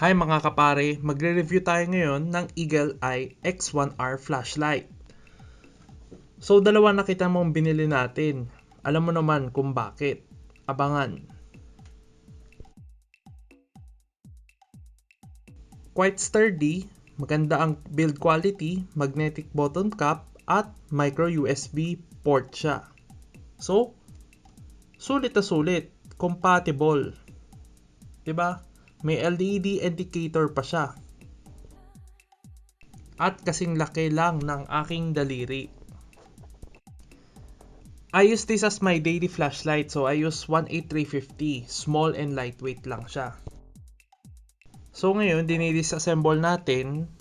Hi mga kapare, magre-review tayo ngayon ng Eagle Eye X1R Flashlight. So dalawa na kita mong binili natin. Alam mo naman kung bakit. Abangan. Quite sturdy, maganda ang build quality, magnetic button cap, at micro USB port siya. So, sulit na sulit, compatible. 'Di ba? May LED indicator pa siya. At kasing laki lang ng aking daliri. I use this as my daily flashlight, so I use 18350. Small and lightweight lang siya. So ngayon, dinidisassemble natin.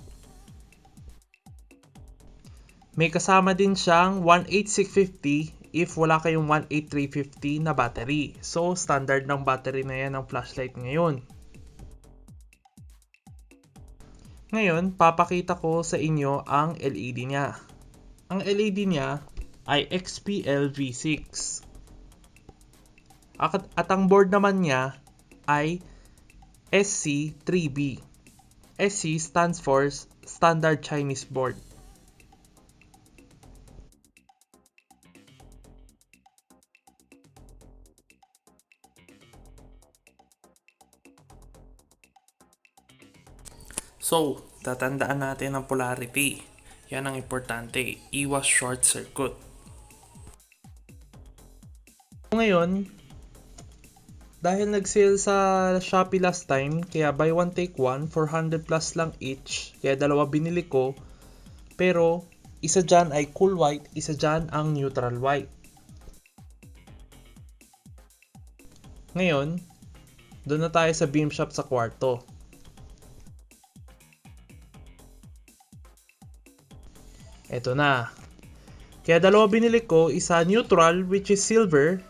May kasama din siyang 18650 if wala kayong 18350 na battery. So standard ng battery na yan ng flashlight ngayon. Ngayon, papakita ko sa inyo ang LED niya. Ang LED niya ay XPL V6. At ang board naman niya ay SC3B. SC stands for Standard Chinese Board. So, tatandaan natin ang polarity. Yan ang importante. Iwas short circuit. Ngayon, dahil nag-sale sa Shopee last time, kaya buy one take one, 400 plus lang each. Kaya dalawa binili ko. Pero, isa dyan ay cool white, isa dyan ang neutral white. Ngayon, doon na tayo sa beam shop sa kwarto. Eto na. Kaya dalawa binili ko, isa neutral which is silver,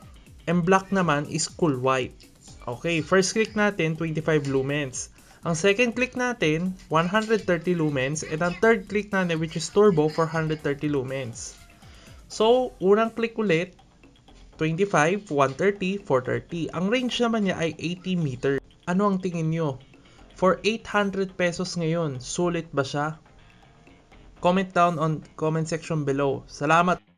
and black naman is cool white. Okay, first click natin 25 lumens. Ang second click natin 130 lumens, and ang third click natin which is turbo 430 lumens. So, unang click ulit 25, 130, 430. Ang range naman niya ay 80 meter. Ano ang tingin nyo? For 800 pesos ngayon, sulit ba siya? Comment down on comment section below. Salamat!